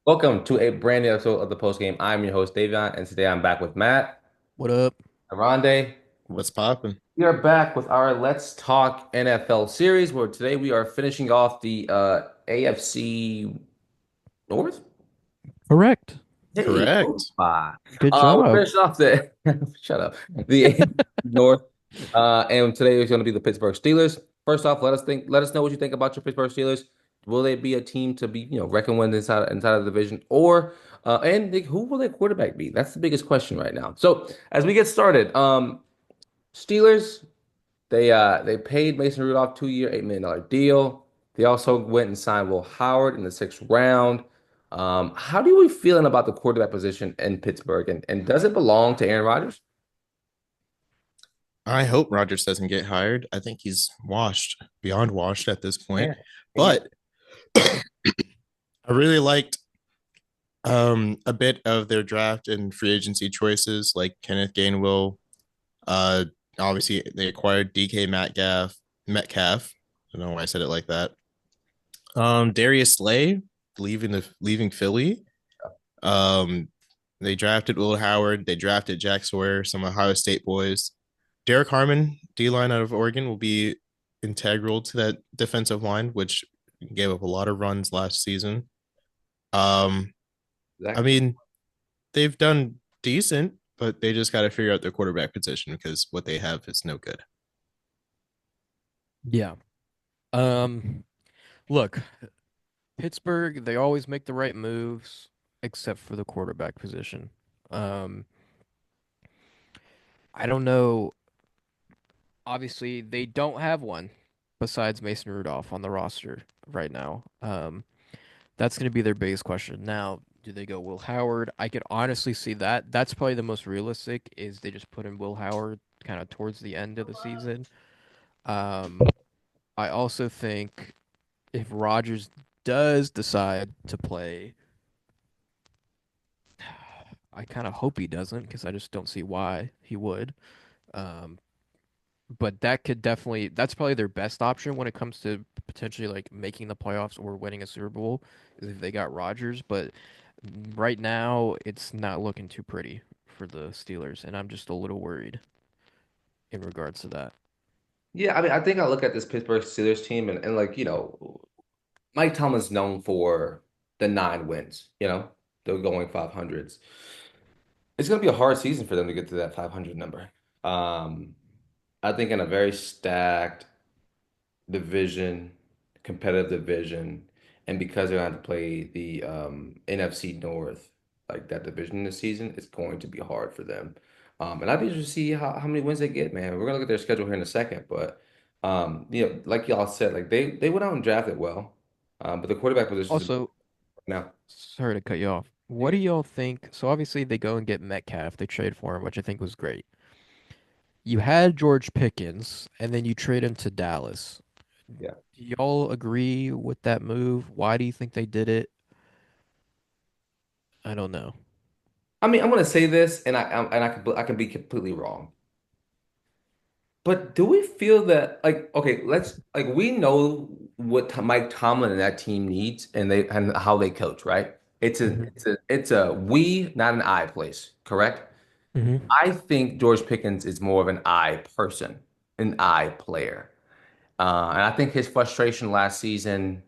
Welcome to a brand new episode of the Post Game. I'm your host, Davion, and today I'm back with Matt, What up? Oronde. What's poppin'? We are back with our Let's Talk NFL series, where today we are finishing off the AFC North. Correct. Hey, close Correct. by. Good We're job. finishing off the shut up the AFC North, and today is going to be the Pittsburgh Steelers. First off, let us know what you think about your Pittsburgh Steelers. Will they be a team to be reckoned with inside of the division, or who will their quarterback be? That's the biggest question right now. So as we get started, Steelers they paid Mason Rudolph 2 year, $8 million deal. They also went and signed Will Howard in the sixth round. How do we feeling about the quarterback position in Pittsburgh, and does it belong to Aaron Rodgers? I hope Rodgers doesn't get hired. I think he's washed, beyond washed at this Yeah. point. Yeah. But I really liked a bit of their draft and free agency choices, like Kenneth Gainwell. Uh, Obviously they acquired DK Metcalf. I don't know why I said it like that. Darius Slay leaving Philly. Um, they drafted Will Howard. They drafted Jack Sawyer, some Ohio State boys. Derek Harmon, D line out of Oregon, will be integral to that defensive line, which gave up a lot of runs last season. Um, I Exactly. mean, they've done decent, but they just got to figure out their quarterback position because what they have is no good. Yeah. Um, Look, Pittsburgh, they always make the right moves except for the quarterback position. Um, I don't know. Obviously, they don't have one besides Mason Rudolph on the roster right now. That's going to be their biggest question. Now, do they go Will Howard? I could honestly see that. That's probably the most realistic is they just put in Will Howard kind of towards the end of the season. Um, I also think if Rodgers does decide to play, I kind of hope he doesn't because I just don't see why he would. Um, but that could definitely, that's probably their best option when it comes to potentially like making the playoffs or winning a Super Bowl is if they got Rodgers. But right now, it's not looking too pretty for the Steelers, and I'm just a little worried in regards to that. Yeah, I mean, I think I look at this Pittsburgh Steelers team and like, Mike Tomlin's known for the 9 wins, they're going 500s. It's going to be a hard season for them to get to that 500 number. Um, I think in a very stacked division, competitive division, and because they're going to have to play the NFC North, like that division this season, it's going to be hard for them. And I'd be interested to see how many wins they get, man. We're gonna look at their schedule here in a second, but like y'all said, like they went out and drafted well, but the quarterback position is Also, now. sorry to cut you off. What Yeah, do y'all think? So obviously they go and get Metcalf. They trade for him, which I think was great. You had George Pickens, and then you trade him to Dallas. yeah. Do y'all agree with that move? Why do you think they did it? I don't know. I mean, I'm gonna say this, and I can be completely wrong. But do we feel that like okay, let's like we know what Mike Tomlin and that team needs and how they coach, right? Hmm. It's a we, not an I place, correct? Hmm. I think George Pickens is more of an I person, an I player. And I think his frustration last season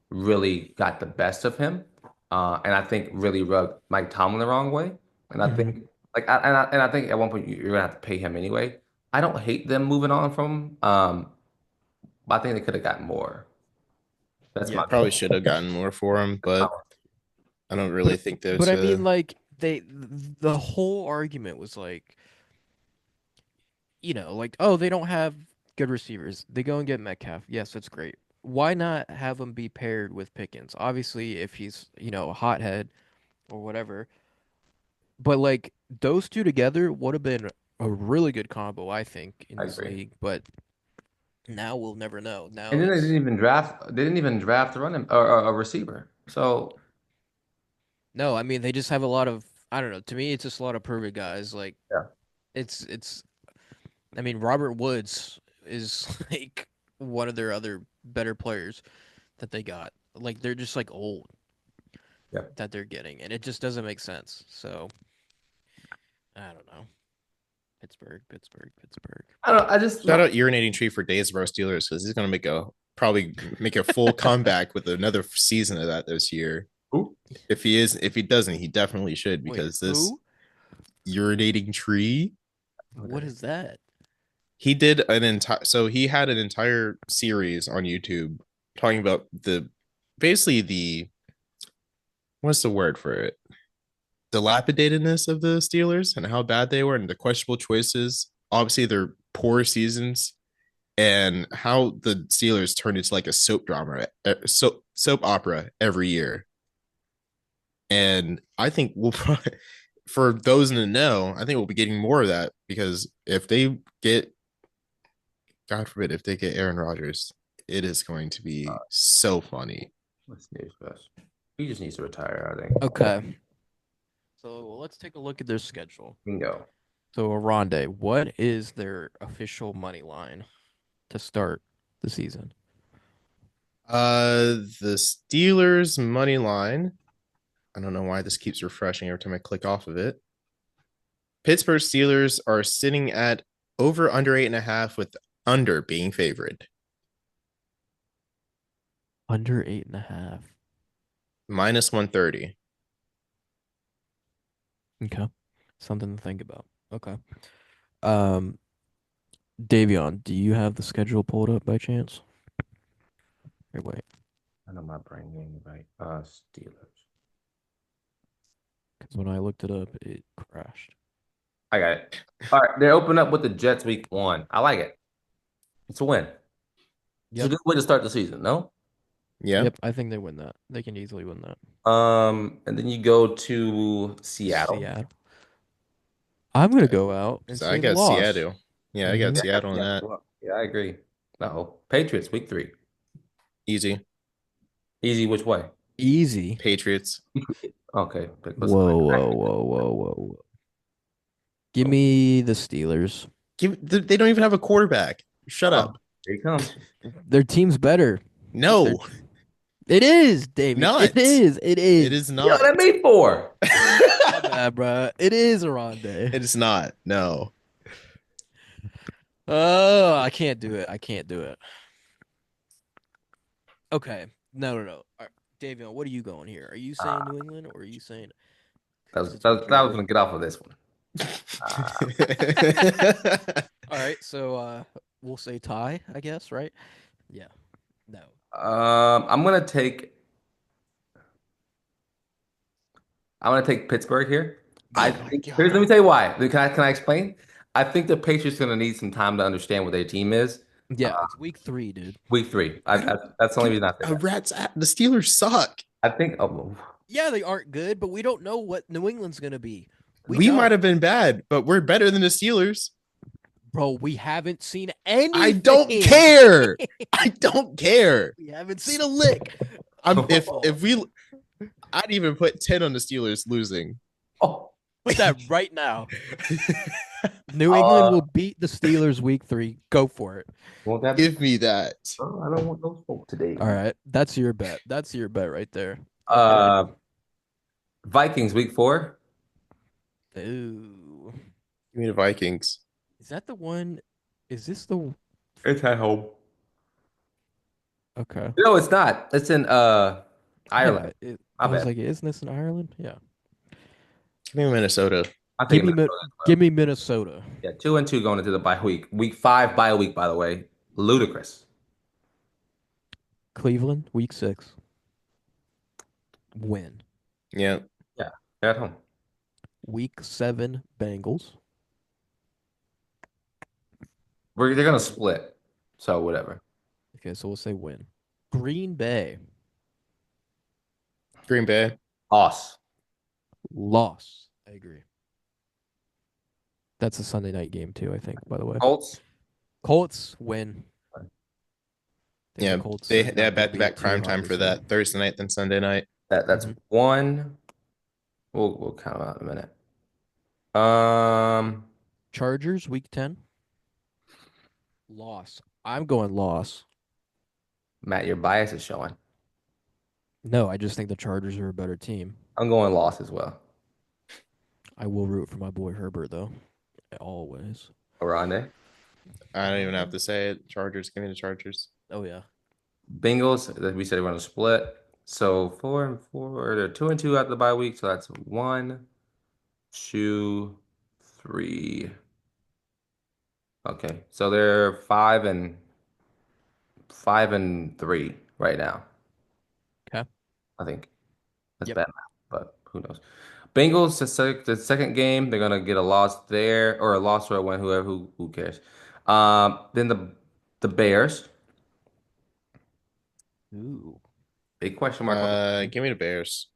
really got the best of him. And I think really rubbed Mike Tomlin the wrong way. And I Hmm. think and I think at one point you're gonna have to pay him anyway. I don't hate them moving on from him. But I think they could have gotten more. That's Yeah, my probably should have gotten more for him, but I don't really But think but there's I mean a. like the whole argument was like, like oh, they don't have good receivers. They go and get Metcalf. Yes, that's great. Why not have him be paired with Pickens? Obviously, if he's, a hothead or whatever. But like those two together would have been a really good combo, I think, in I this agree. league. But now we'll never know. And Now then it's they didn't even draft a running or a receiver. So no, I mean they just have a lot of I don't know. To me, it's just a lot of perfect guys. Like yeah, it's I mean Robert Woods is like one of their other better players that they got. Like they're just like old. Yeah. that they're getting, and it just doesn't make sense. So I don't know. Pittsburgh, Pittsburgh, Pittsburgh. I don't know. I just Shout not. out urinating tree for Days of Our Steelers because he's gonna probably make a full comeback with another season of that this year. Ooh. If he doesn't, he definitely should Wait, because this who? urinating tree. What is that? He did an entire so he had an entire series on YouTube talking about the basically the what's the word for it? Dilapidatedness of the Steelers and how bad they were and the questionable choices. Obviously, their poor seasons and how the Steelers turned into like a soap drama, soap opera every year. And I think we'll probably, for those in the know, I think we'll be getting more of that because if they get, God forbid, if they get Aaron Rodgers, it is going to be so funny. What's news for us? He just needs to retire, I think. Okay. So let's take a look at their schedule. Bingo. So Oronde, what is their official money line to start the season? The Steelers money line. I don't know why this keeps refreshing every time I click off of it. Pittsburgh Steelers are sitting at over under 8.5 with under being favored. Under 8.5. Minus 130. Okay. Something to think about. Okay. Um, Davion, do you have the schedule pulled up by chance? Or wait, I know my brain getting right. Steelers. because when I looked it up, it crashed. I got it. All right, they're opening up with the Jets week 1. I like it. It's a win. It's a Yep. good way to start the season, no? Yeah. Yep, I think they win that. They can easily win that. And then you go to Seattle. Seattle. I'm gonna go out and So I say got loss. Seattle. Yeah, I got Hmm. Seattle in Yeah, that. yeah, I agree. No, Patriots week 3. Easy. Easy which way? Easy. Patriots. Okay, pick what's Whoa, whoa, whoa, whoa, whoa, whoa. Give me the Steelers. They don't even have a quarterback. Shut oh, up. here he comes. Their team's better. No, It is, David. It not. is. It It is. is Yo, not. that made 4. My bad, bro. It is Oronde. It is not. No. Oh, I can't do it. I can't do it. Okay. No, no, no. All right. Davion, what are you going here? Are you saying New England or are you saying That because was, it's that week was, that was three? gonna get off of this one. Uh, All right, so we'll say tie, I guess, right? Yeah. No. I'm gonna take Pittsburgh here. I Oh my think let me god. tell you why. Can I explain? I think the Patriots gonna need some time to understand what their team is. Uh, Yeah, it's week 3, dude. week 3. I don't That's the only give reason I say a that. rat's ass. The Steelers suck. I think Yeah, they aren't good, but we don't know what New England's gonna be. We We might don't. have been bad, but we're better than the Steelers. Bro, we haven't seen I don't anything. care. I don't care. We haven't seen a lick. I'm if Football. if we I'd even put 10 on the Steelers losing. oh, Put that right now. New England will beat the Steelers week 3. Go for it. won't that Give me that. oh, I don't want those folk today. All right. That's your bet. That's your bet right there. Okay. Uh, Vikings week 4. Ooh. Give me the Vikings. Is that the one? Is this the It's at home. Okay. No, it's not. It's in Ireland. Yeah, My I was bad. like, isn't this in Ireland? Yeah. Give me Minnesota. I Give think me Minnesota as give well. me Minnesota. Yeah, 2-2 going into the bye week. Week 5 bye week, by the way. Ludicrous. Cleveland, week 6. Win. Yeah. Yeah, they're at home. Week 7, Bengals. They're gonna split. So whatever. Okay, so we'll say win. Green Bay, Green Bay. Loss. loss. I agree. That's a Sunday night game too, I think, by the way. Colts. Colts win. I think the Yeah. Colts They are not have gonna back to be back too prime hot time for this year. that Thursday night then Sunday night. That's Mhm. one. We'll count them out in a minute. Um, Chargers, week 10. Loss. I'm going loss. Matt, your bias is showing. No, I just think the Chargers are a better team. I'm going loss as well. I will root for my boy Herbert though, always. Oronde. I don't even have Oronde. to say it. Chargers. Give me the Chargers. Oh yeah. Bengals, we said we're going to split. So 4-4, they're 2-2 after the bye week. So that's 1, 2, 3. Okay, so they're 5-3 right now. Okay. I think that's Yep. bad math, but who knows? Bengals, the second game, they're gonna get a loss there or a loss or a win. Who cares? Then the Bears, Ooh. big question mark on them. Give me the Bears.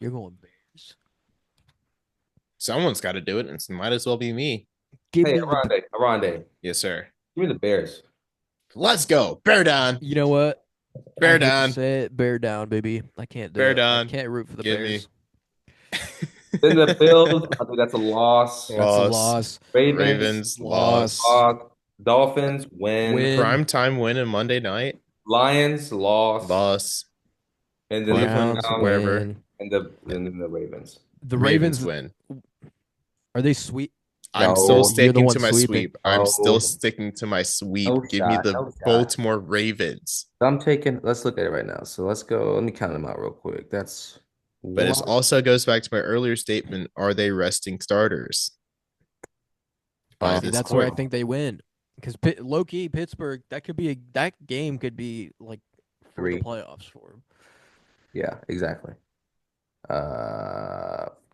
You're going Bears. Someone's got to do it, and it might as well be me. Give Hey, me the. Aronde, Yes, sir. give me the Bears. Let's go. Bear down. You know what? I Bear hate to down. say it, bear down, baby. I can't do Bear it. I down. can't root for the Give me. Bears. Then the Bills, I think that's a loss. That's a Loss. loss. Ravens, Ravens. Loss. Loss. loss. Dolphins, win. Win. Prime time win on Monday night. Lions, loss. Loss. And then the Cleveland. Browns Browns Wherever. win. and then the Ravens. The Ravens Ravens, win. are they sweet? I'm still No, You're the sticking one to my sweeping. sweep. I'm still no, sticking to my sweep. no Give me shot, the no shot. Baltimore Ravens. I'm taking, let's look at it right now. So let's go. Let me count them out real quick. That's But it one, also goes back to my earlier statement. Are they resting starters by See, this that's where I point? think they win. Because low key Pittsburgh, that game could be like for the 3. playoffs for them. Yeah, exactly.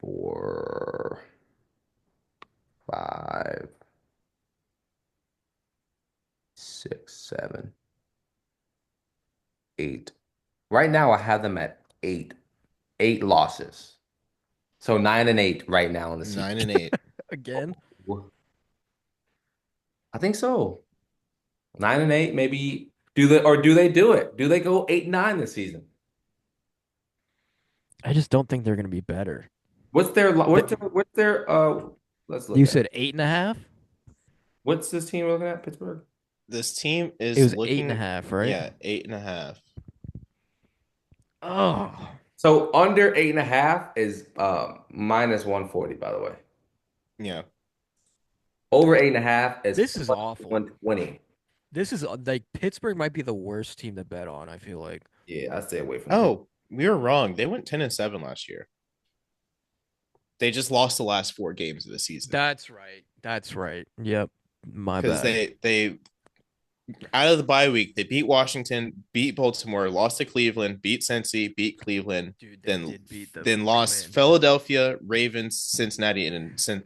4, 5, 6, 7, 8. Right now, I have them at 8. 8 losses. So 9-8 right now in the season. 9-8. Again, I think so. 9-8, maybe. Do they do it? Do they go 8-9 this season? I just don't think they're gonna be better. What's their Th- let's look You at it. said 8.5. What's this team looking at, Pittsburgh? This team It is was eight and a looking, half, right? yeah, 8.5. Oh, So under 8.5 is minus 140, by the way. Yeah. Over 8.5 is this is plus awful. 120. This is like Pittsburgh might be the worst team to bet on. I feel like Yeah, I stay away from Pittsburgh. Oh, we were wrong. They went 10-7 last year. They just lost the last 4 games of the season that's right. That's right. Yep, my because bad. they out of the bye week they beat Washington, beat Baltimore, lost to Cleveland, beat Cincy, beat Cleveland, Dude, they then did beat the then lost man. Philadelphia, Ravens, Cincinnati, and then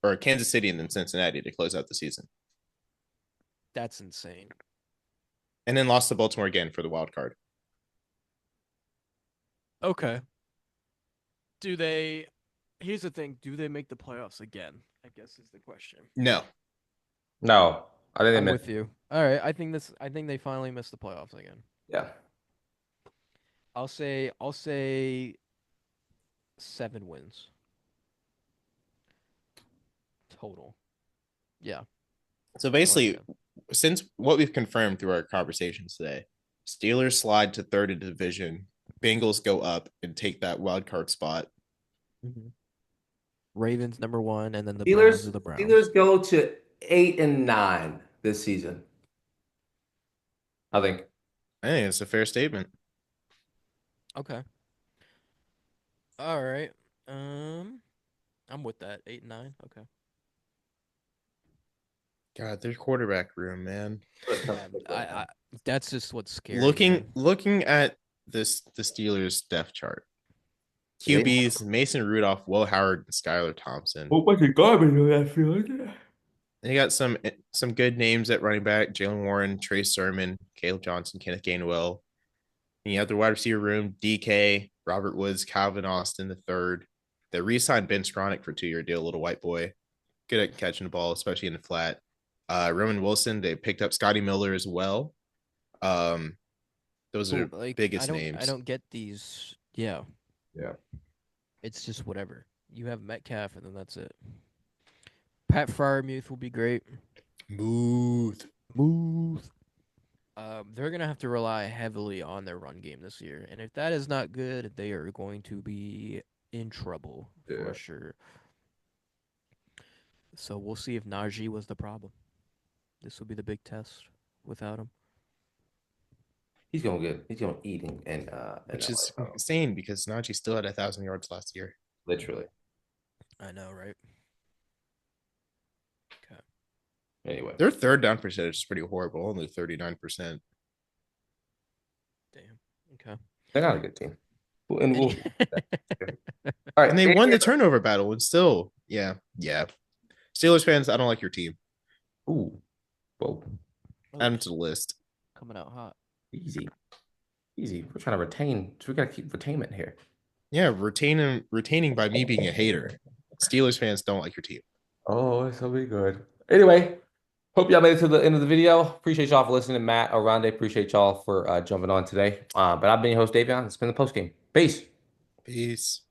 or Kansas City and then Cincinnati to close out the season, That's insane. and then lost to Baltimore again for the wild card. Okay. Do they? Here's the thing. Do they make the playoffs again? I guess is the question. No, No, I think they I'm missed. with you. All right. I think they finally missed the playoffs again. Yeah. I'll say 7 wins total. Yeah. so I like basically, that. since what we've confirmed through our conversations today, Steelers slide to third in the division. Bengals go up and take that wild card spot. Ravens #1, and then the Browns are Steelers the Browns. Steelers go to 8-9 this season. I think. I think it's a fair statement. Okay. All right. Um, I'm with that. 8 and 9. Okay. God, their quarterback room, man. What a tough Yeah, pick right now. that's just what's scary, Looking man. looking at the Steelers depth chart. Yeah, QBs Mason Rudolph, Will Howard, and Skylar Thompson. whole bunch of garbage on that field. They got some good names at running back: Jalen Warren, Trey Sermon, Caleb Johnson, Kenneth Gainwell. And you have the wide receiver room: DK, Robert Woods, Calvin Austin the third. They re-signed Ben Skronik for a 2-year deal, little white boy, good at catching the ball, especially in the flat. Roman Wilson, they picked up Scotty Miller as well. Um, those Cool. are Like biggest I names. don't get these. Yeah, Yeah. it's just whatever. You have Metcalf, and then that's it. Pat Fryermuth will be great. Smooth. Move. They're gonna have to rely heavily on their run game this year, and if that is not good, they are going to be in trouble Yeah. for sure. So we'll see if Najee was the problem. This will be the big test without him. He's gonna eat in which is LA, bro. insane because Najee still had 1,000 yards last year. Literally. I know, right? Okay. Anyway, Their third down percentage is pretty horrible, only 39%. Damn. Okay. they're not a good team. And Any- we'll all right. And they won the turnover battle and still, yeah. Steelers fans, I don't like your team. Ooh, whoa, Add them to the list. Coming out hot. easy, easy. We're trying to retain, so we gotta keep retainment here. Yeah, retaining by me being a hater. Steelers fans don't like your team. Oh, this will be good. Anyway, hope y'all made it to the end of the video. Appreciate y'all for listening. Matt, Oronde, appreciate y'all for jumping on today. But I've been your host, Davion. It's been the post game. Peace. Peace.